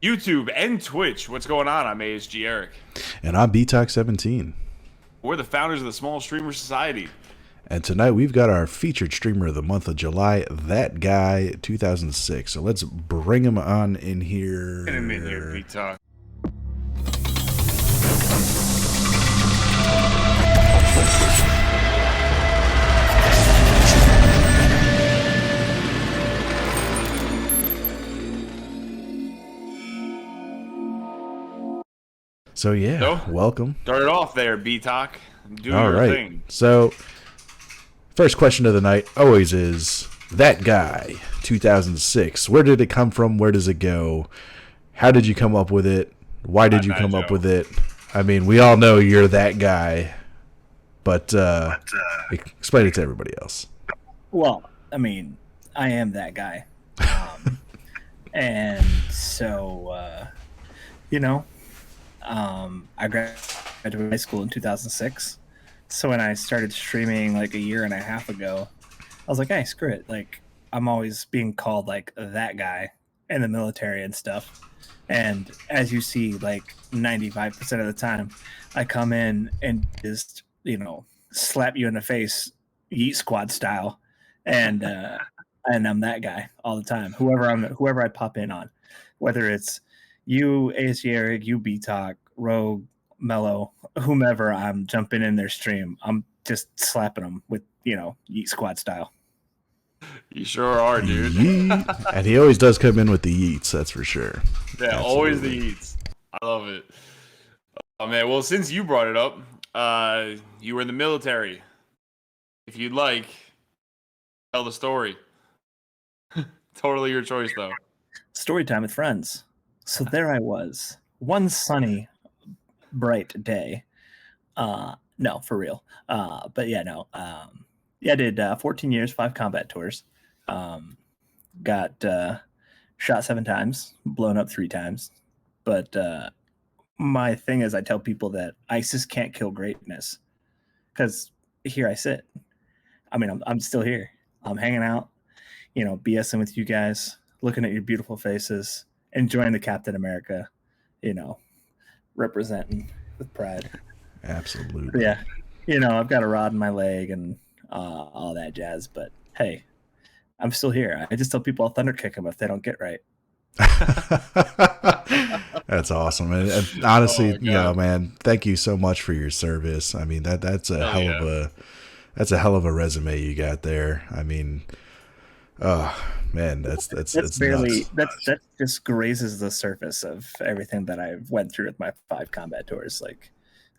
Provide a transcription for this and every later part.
YouTube and Twitch. What's going on? I'm ASG Eric. And I'm BTalk17. We're the founders of the Small Streamer Society. And tonight we've got our featured streamer of the month of July, That Guy 2006. So let's bring him on in here. Get him in here, BTalk. So yeah, welcome. Start it off there, BTalk. Do All your right. thing. So first question of the night always is, That Guy 2006. Where did it come from? Where does it go? How did you come up with it? Why did you come up with it? I mean, we all know you're that guy, but explain it to everybody else. Well, I mean, I am that guy. And so, I graduated high school in 2006. So when I started streaming like a year and a half ago, I was like, hey, screw it. Like, I'm always being called like that guy in the military and stuff. And as you see, like 95% of the time, I come in and just, slap you in the face, Yeet Squad style. And I'm that guy all the time. Whoever I pop in on, whether it's you, ASG Eric, you BTalk, Rogue, Mellow, whomever, I'm jumping in their stream. I'm just slapping them with, Yeet Squad style. You sure are, dude. And he always does come in with the yeets, that's for sure. Yeah, absolutely. Always the yeets. I love it. Oh, man. Well, since you brought it up, you were in the military. If you'd like, tell the story. Totally your choice, though. Story time with friends. So there I was, one sunny, bright day. No, for real. But yeah, no. I did 14 years, 5 combat tours. Got shot 7 times, blown up 3 times. But my thing is, I tell people that ISIS can't kill greatness, because here I sit. I mean, I'm still here. I'm hanging out, BSing with you guys, looking at your beautiful faces, enjoying the Captain America, representing with pride. Absolutely. But yeah, I've got a rod in my leg and all that jazz. But hey, I'm still here. I just tell people I'll thunder kick them if they don't get right. That's awesome. And honestly, man, thank you so much for your service. I mean, that's a hell of a resume you got there. I mean, man, that's barely nuts. that just grazes the surface of everything that I went through with my 5 combat tours. Like,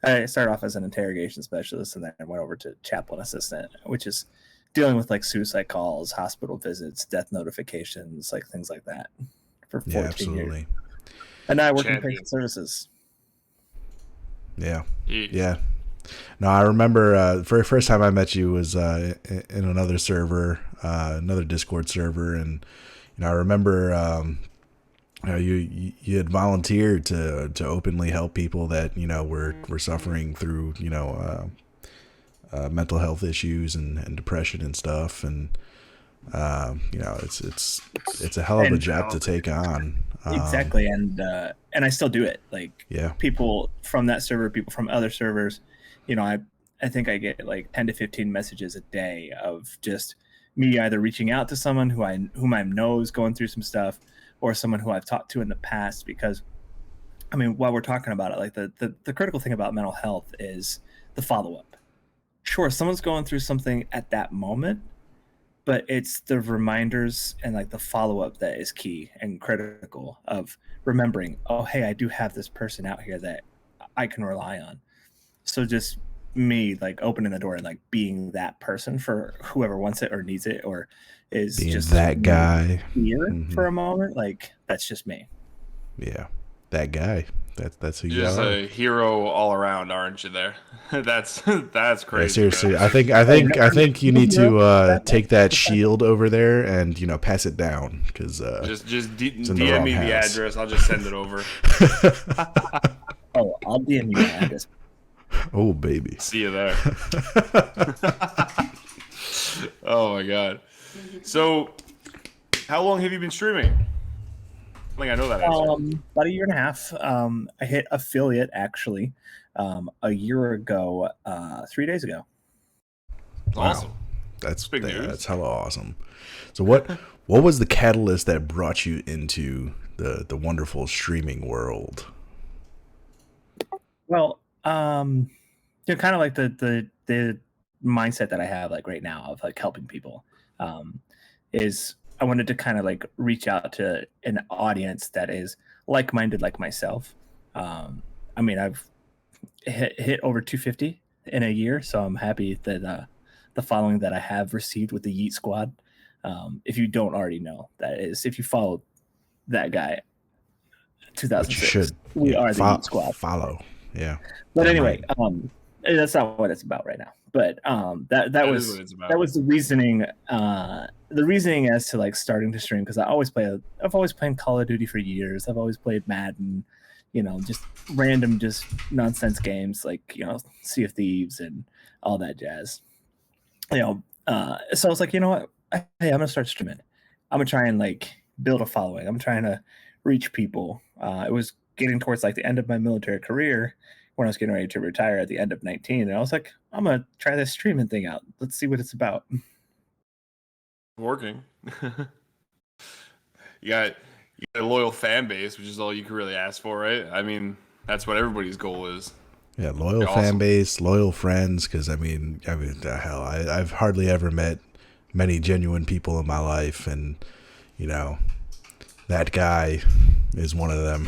I started off as an interrogation specialist, and then I went over to chaplain assistant, which is dealing with like suicide calls, hospital visits, death notifications, like things like that for 14 years. And now I work in patient services. Yeah. No, I remember the first time I met you was in another server, another Discord server, and I remember you had volunteered to openly help people that were suffering through mental health issues and depression and stuff, and it's a hell of a job to take on. Exactly, and I still do it. Like, people from that server, people from other servers, I think I get like 10 to 15 messages a day of just me either reaching out to someone whom I know is going through some stuff, or someone who I've talked to in the past. Because, I mean, while we're talking about it, like the critical thing about mental health is the follow-up. Sure, someone's going through something at that moment, but it's the reminders and like the follow-up that is key and critical of remembering, oh, hey, I do have this person out here that I can rely on. So just me like opening the door and like being that person for whoever wants it or needs it or is being just that guy here for a moment, like, that's just me. Yeah, that guy. That's who you just are. A hero all around, aren't you? There, that's crazy. Yeah, seriously, I think you need to take that shield over there and pass it down, because just DM me the address. I'll just send it over. Oh, I'll DM you the address. Oh, baby. See you there. Oh my god. So, how long have you been streaming? think I know that answer. About a year and a half. I hit affiliate actually a year ago, 3 days ago. Wow. Awesome. That's big news. That's hella awesome. So what was the catalyst that brought you into the wonderful streaming world? Well, kind of like the mindset that I have like right now of like helping people is I wanted to kind of like reach out to an audience that is like-minded like myself. I mean, I've hit over 250 in a year, so I'm happy that the following that I have received with the Yeet Squad. If you don't already know, that is, if you follow that guy, 2006, you should. We are the Yeet Squad. Follow, yeah. But anyway, that's not what it's about right now. But that was the reasoning. The reasoning as to like starting to stream, because I've always played Call of Duty for years. I've always played Madden, just random, just nonsense games like Sea of Thieves and all that jazz. So I was like, you know what? Hey, I'm gonna start streaming. I'm gonna try and like build a following. I'm trying to reach people. It was getting towards like the end of my military career when I was getting ready to retire at the end of 19, and I was like, I'm gonna try this streaming thing out. Let's see what it's about. Working. You got a loyal fan base, which is all you can really ask for, right? I mean, that's what everybody's goal is. Yeah, loyal fan base, loyal friends. Because I mean, the hell, I've hardly ever met many genuine people in my life, and that guy is one of them.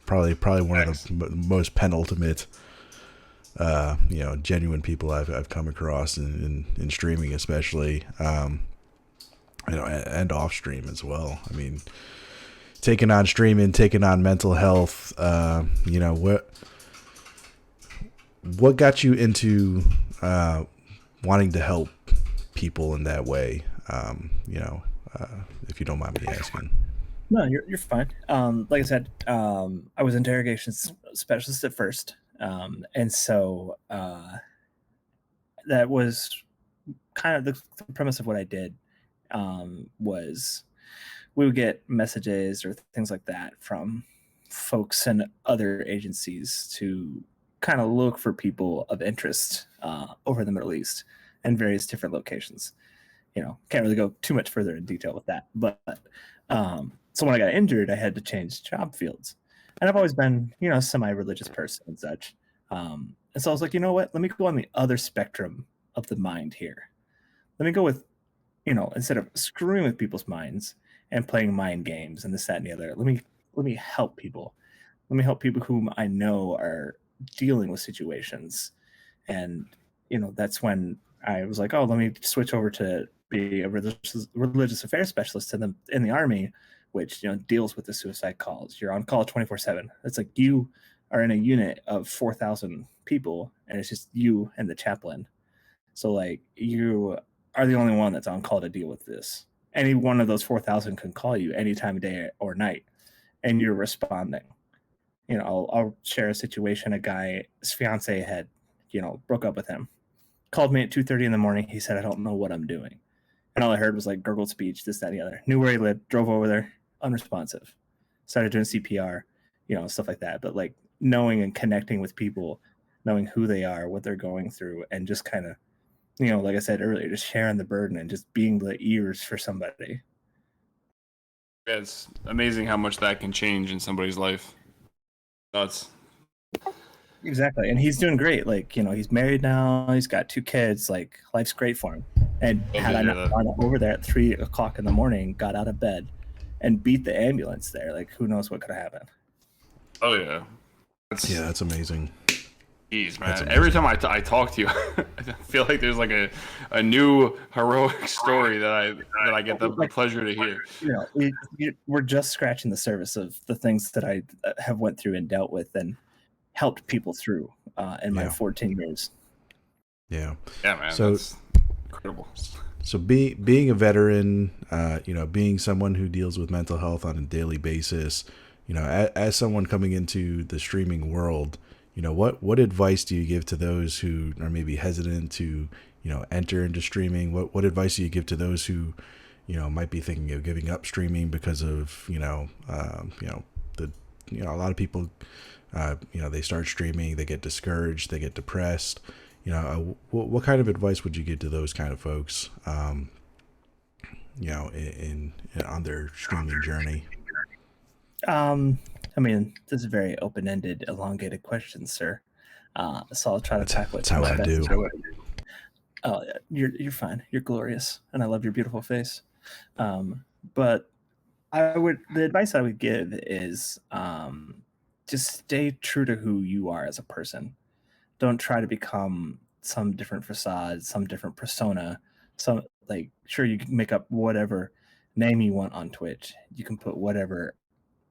Probably one of the most penultimate, genuine people I've come across in streaming, especially, and off stream as well. I mean, taking on streaming, taking on mental health. What got you into wanting to help people in that way? If you don't mind me asking. No, you're fine. Like I said, I was interrogation specialist at first, and so that was kind of the premise of what I did. Was we would get messages or things like that from folks and other agencies to kind of look for people of interest over the Middle East and various different locations. Can't really go too much further in detail with that, but so when I got injured, I had to change job fields, and I've always been, a semi-religious person and such. And so I was like, you know what? Let me go on the other spectrum of the mind here. Let me go with, instead of screwing with people's minds and playing mind games and this, that, and the other, let me help people. Let me help people whom I know are dealing with situations. And, that's when I was like, oh, let me switch over to be a religious affairs specialist in the Army, which deals with the suicide calls. You're on call 24/7. It's like you are in a unit of 4,000 people, and it's just you and the chaplain. So like you are the only one that's on call to deal with this. Any one of those 4,000 can call you any time of day or night, and you're responding. I'll share a situation. A guy's fiance had, broke up with him. Called me at 2:30 in the morning. He said, I don't know what I'm doing. And all I heard was like gurgled speech, this, that, and the other. Knew where he lived, drove over there, unresponsive. Started doing CPR, stuff like that. But like knowing and connecting with people, knowing who they are, what they're going through, and just kind of, like I said earlier, just sharing the burden and just being the ears for somebody. Yeah, it's amazing how much that can change in somebody's life. Nuts. Exactly. And he's doing great. Like, he's married now. He's got 2 kids. Like, life's great for him. And had I not gone over there at 3 o'clock in the morning, got out of bed and beat the ambulance there, like, who knows what could have happened. Oh, yeah. That's amazing. Jeez, man. Every time I talk to you, I feel like there's like a new heroic story that I get the pleasure to hear. We're just scratching the surface of the things that I have went through and dealt with and helped people through in my 14 years. Yeah. Yeah, man. So that's incredible. So being a veteran, being someone who deals with mental health on a daily basis, as someone coming into the streaming world, what advice do you give to those who are maybe hesitant to, enter into streaming? What advice do you give to those who, might be thinking of giving up streaming because of, a lot of people, they start streaming, they get discouraged, they get depressed. What kind of advice would you give to those kind of folks, in on their streaming journey? I mean, this is a very open-ended, elongated question, sir. So I'll try to tackle it. That's how I do. Oh, you're fine. You're glorious, and I love your beautiful face. But the advice I would give is just stay true to who you are as a person. Don't try to become some different facade, some different persona. Sure, you can make up whatever name you want on Twitch. You can put whatever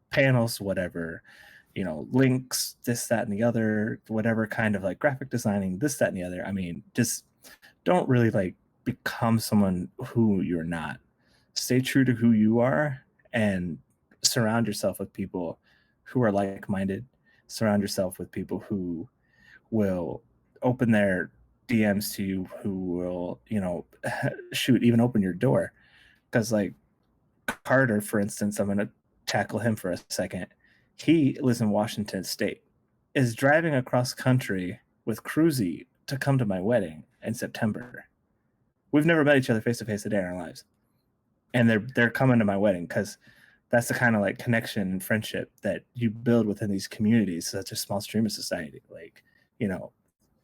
panels, whatever, links, this, that, and the other, whatever kind of like graphic designing, this, that, and the other. I mean, just don't really become someone who you're not. Stay true to who you are and surround yourself with people who are like-minded. Surround yourself with people who will open their DMs to you, who will, even open your door. Because Carter, for instance, I'm going to tackle him for a second. He lives in Washington State, is driving across country with Cruzy to come to my wedding in September. We've never met each other face to face a day in our lives, and they're coming to my wedding because that's the kind of connection and friendship that you build within these communities, such a small streamer society.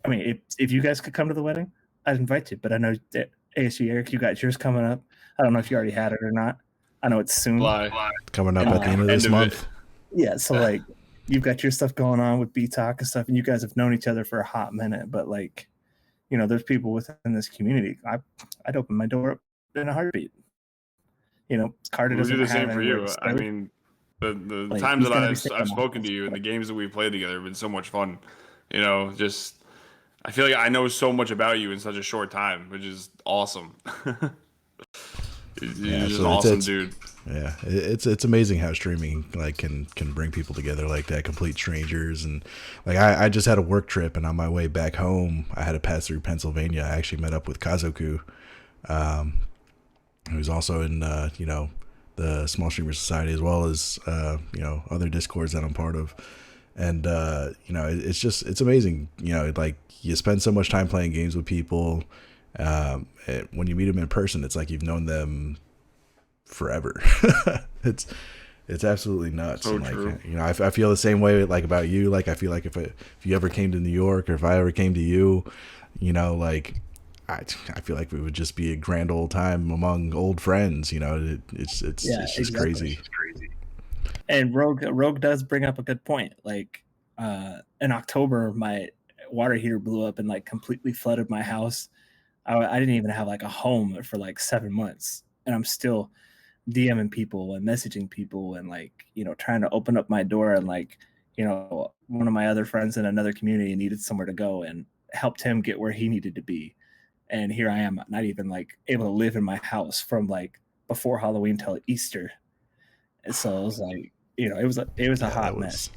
I mean, if you guys could come to the wedding, I'd invite you. But I know that ASU Eric, you got yours coming up. I don't know if you already had it or not. I know it's soon. Coming up at the end of this month. Yeah, so you've got your stuff going on with B-Talk and stuff, and you guys have known each other for a hot minute, but there's people within this community. I'd open my door up in a heartbeat. Carter doesn't do the same have for you. anywhere to I stay. mean, the times that I've spoken to you and the games that we've played together have been so much fun. I feel like I know so much about you in such a short time, which is awesome. You're just an awesome dude. Yeah, it's amazing how streaming can bring people together like that, complete strangers. And I just had a work trip, and on my way back home, I had to pass through Pennsylvania. I actually met up with Kazoku, who's also in the Small Streamer Society, as well as other Discords that I'm part of. And it's amazing. You spend so much time playing games with people. When you meet them in person, it's like you've known them forever. it's absolutely nuts. So and true. I feel the same way about you. I feel like if you ever came to New York, or if I ever came to you, I feel like we would just be a grand old time among old friends. It's just exactly. Crazy. And Rogue does bring up a good point. In October, my water heater blew up and completely flooded my house. I didn't even have a home for 7 months, and I'm still DMing people and messaging people and trying to open up my door. And one of my other friends in another community needed somewhere to go and helped him get where he needed to be. And here I am, not even able to live in my house from before Halloween till Easter. And so it was it was a hot mess.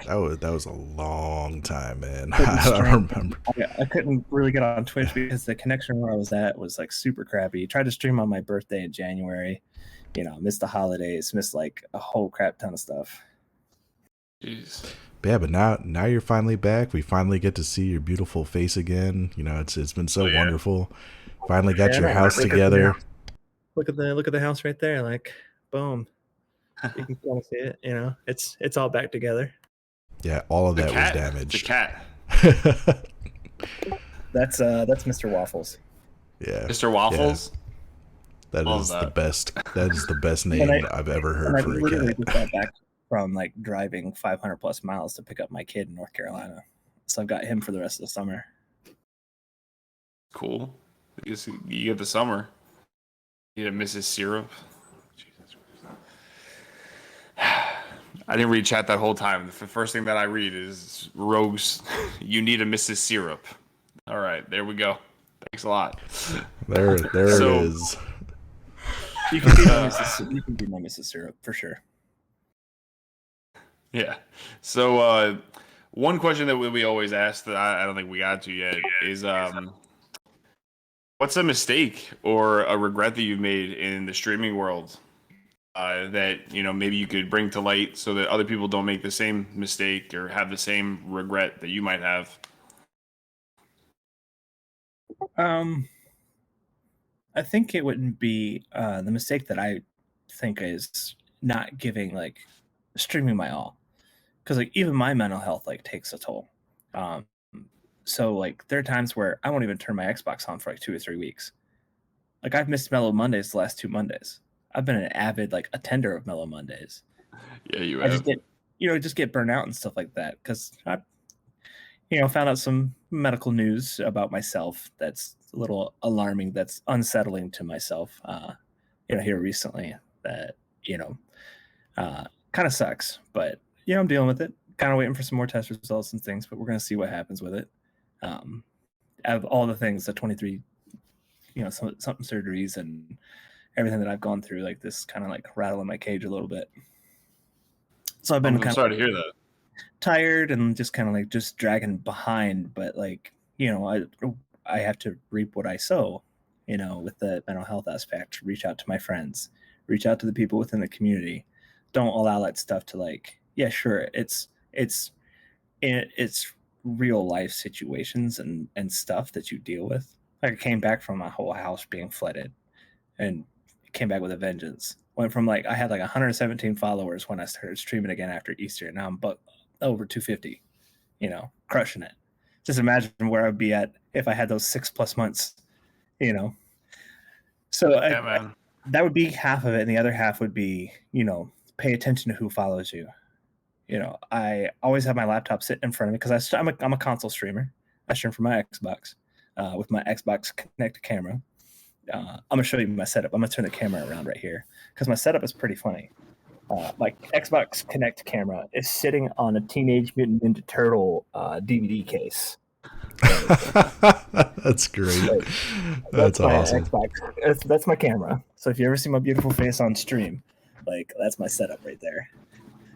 That was a long time, man. I don't remember. I couldn't really get on Twitch because the connection where I was at was super crappy. Tried to stream on my birthday in January. Missed the holidays, missed a whole crap ton of stuff. Jeez. Yeah, but now you're finally back. We finally get to see your beautiful face again. It's been so wonderful. Finally got your house together. Look at the house right there. Boom. You can kind of see it. It's all back together. Yeah, all of that was damaged. The cat. That's Mr. Waffles. Yeah, Mr. Waffles. Yeah. That is the best. That is the best name I've ever heard for a cat. Just got back from driving 500 plus miles to pick up my kid in North Carolina, so I've got him for the rest of the summer. Cool. You get the summer. You get Mrs. Syrup. I didn't read chat that whole time. The first thing that I read is Rogues. You need a Mrs. Syrup. All right, there we go. Thanks a lot. There it is. You can be my Mrs. Syrup for sure. Yeah. So one question that we always ask that I don't think we got to yet is What's a mistake or a regret that you've made in the streaming world that maybe you could bring to light so that other people don't make the same mistake or have the same regret that you might have? I think it wouldn't be the mistake that I think is not giving like streaming my all, because like even my mental health like takes a toll. Um, so like there are times where I won't even turn my Xbox on for like 2 or 3 weeks. Like I've missed Mellow Mondays the last 2 Mondays. I've been an avid like attender of Mellow Mondays. Yeah, you I have. just get just get burnt out and stuff like that because I found out some medical news about myself that's a little alarming, that's unsettling to myself. Here recently that kind of sucks, but I'm dealing with it. Kind of waiting for some more test results and things, but we're gonna see what happens with it. Out of all the things, the 23, something surgeries and everything that I've gone through, like this kind of like rattling my cage a little bit. So I've been I'm sorry to hear that. Tired and just kind of like just dragging behind, but like I have to reap what I sow, with the mental health aspect. Reach out to my friends, reach out to the people within the community. Don't allow that stuff to like, yeah, sure, it's real life situations and stuff that you deal with. Like I came back from my whole house being flooded and came back with a vengeance. Went from like I had like 117 followers when I started streaming again after Easter. Now I'm over 250, crushing it. Just imagine where I'd be at if I had those 6+ months, So man. That would be half of it, and the other half would be, pay attention to who follows you. I always have my laptop sitting in front of me because I'm a console streamer. I stream from my Xbox with my Xbox connected camera. I'm gonna show you my setup. I'm gonna turn the camera around right here because my setup is pretty funny. My Xbox Connect camera is sitting on a Teenage Mutant Ninja Turtle DVD case. That's great. That's awesome. Xbox. That's my camera. So if you ever see my beautiful face on stream, like that's my setup right there.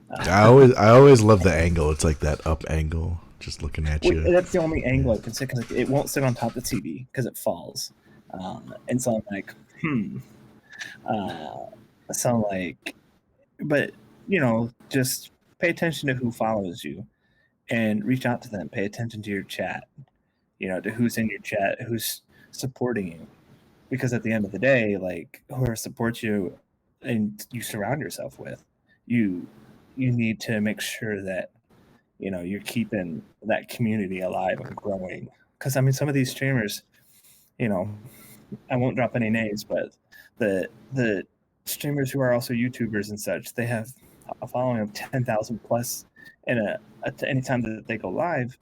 I always love the angle. It's like that up angle, just looking at you. That's the only angle I can sit because it won't sit on top of the TV because it falls. And so I'm like, but just pay attention to who follows you and reach out to them. Pay attention to your chat, to who's in your chat, who's supporting you, because at the end of the day, like whoever supports you and you surround yourself with, you need to make sure that you're keeping that community alive and growing. Because I mean, some of these streamers, I won't drop any names, but the streamers who are also YouTubers and such, they have a following of 10,000 plus any time that they go live,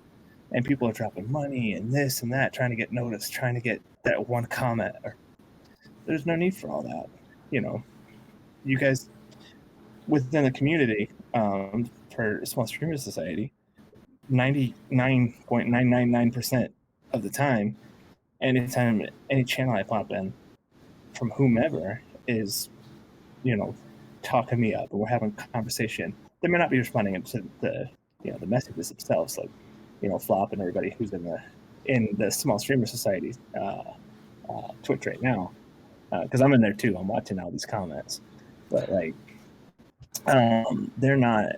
and people are dropping money and this and that, trying to get noticed, trying to get that one comment. There's no need for all that. You guys within the community for Small Streamer Society, 99.999% of the time, anytime any channel I pop in from whomever is, talking me up, and we're having a conversation. They may not be responding to the messages themselves, like Flop and everybody who's in the Small Streamer Society Twitch right now, because I'm in there too. I'm watching all these comments, but like they're not,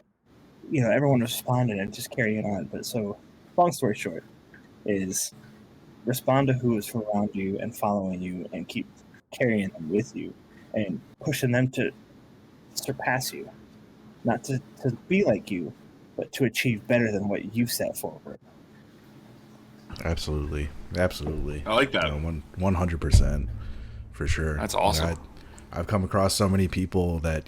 everyone responding and just carrying it on. But so long story short is respond to who is around you and following you and keep carrying them with you and pushing them to surpass you, not to be like you, but to achieve better than what you set forward. Absolutely. I like that. 100% for sure. That's awesome. I've come across so many people that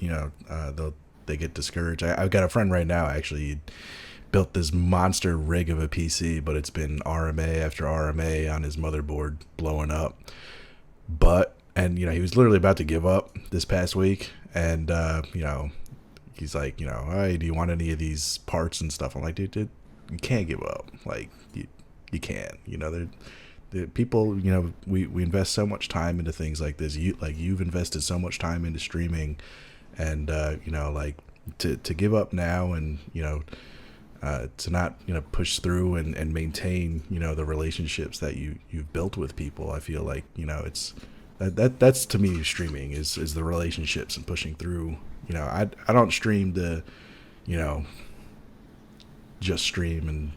they get discouraged. I've got a friend right now actually built this monster rig of a PC, but it's been RMA after RMA on his motherboard blowing up. And he was literally about to give up this past week, and he's like, hey, do you want any of these parts and stuff? I'm like, dude, you can't give up. Like you can't. The people, we invest so much time into things like this. You've invested so much time into streaming, and like to give up now and to not push through and maintain the relationships that you've built with people. I feel like it's that's to me streaming is the relationships and pushing through. I don't stream to just stream and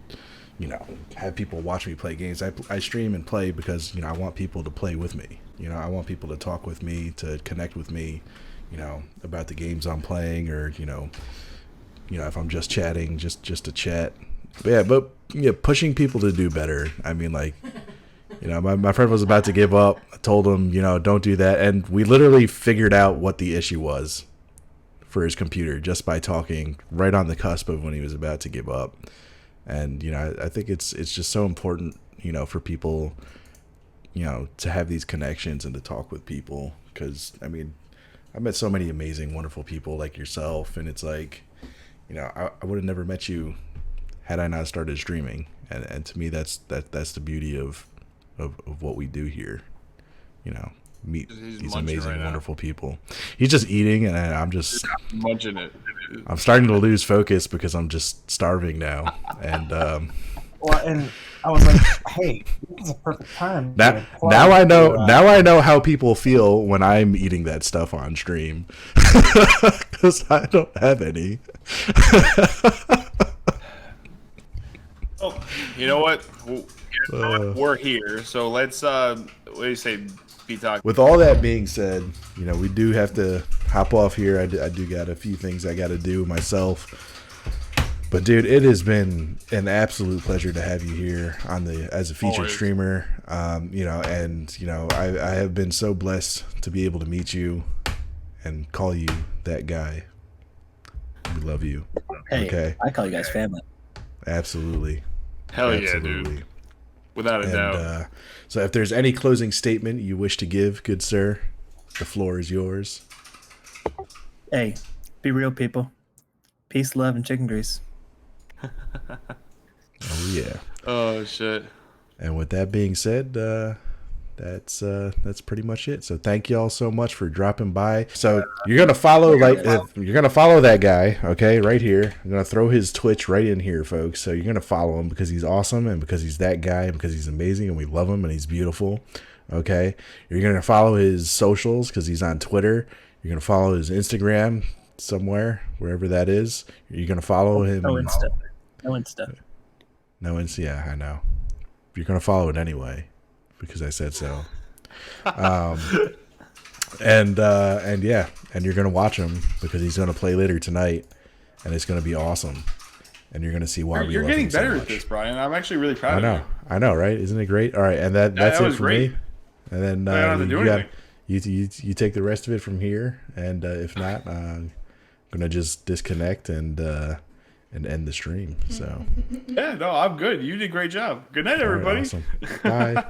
have people watch me play games. I stream and play because I want people to play with me. I want people to talk with me, to connect with me, about the games I'm playing, or if I'm just chatting, just to chat. But pushing people to do better. I mean, like, my friend was about to give up. I told him, don't do that, and we literally figured out what the issue was for his computer just by talking right on the cusp of when he was about to give up. And I think it's just so important, for people, to have these connections and to talk with people, because I mean, I've met so many amazing, wonderful people like yourself, and it's like, I would have never met you had I not started streaming, and to me that's the beauty of what we do here, meet these amazing, right, wonderful people. He's just eating, and I'm just munching it. I'm starting to lose focus because I'm just starving now, and well, and I was like, hey, this is a perfect time. Now I know how people feel when I'm eating that stuff on stream, because I don't have any. Oh, you know what? We're here, so let's what do you say? Be talking. With all that being said, we do have to hop off here. I do got a few things I got to do myself. But dude, it has been an absolute pleasure to have you here as a featured streamer. I have been so blessed to be able to meet you and call you that guy. We love you. Hey, okay. I call you guys family. Absolutely. Hell absolutely. Yeah, dude. Without a doubt. So if there's any closing statement you wish to give, good sir, the floor is yours. Hey, be real, people. Peace, love, and chicken grease. Oh yeah. Oh shit. And with that being said, that's pretty much it. So thank y'all so much for dropping by. So you're gonna follow you're gonna follow that guy, okay, right here. I'm gonna throw his Twitch right in here, folks. So you're gonna follow him because he's awesome and because he's that guy and because he's amazing and we love him and he's beautiful. Okay. You're gonna follow his socials because he's on Twitter. You're gonna follow his Instagram somewhere, wherever that is. You're gonna follow him. No Insta. Yeah, I know. You're gonna follow it anyway because I said so. And you're gonna watch him because he's gonna play later tonight, and it's gonna be awesome. And you're gonna see why you're getting better at this, Brian. I'm actually really proud of you. I know, right? Isn't it great? All right, and that's it for me. And then you take the rest of it from here, and if not, I'm gonna just disconnect and end the stream. So yeah, no, I'm good. You did a great job. Good night, everybody. Right, awesome. Bye.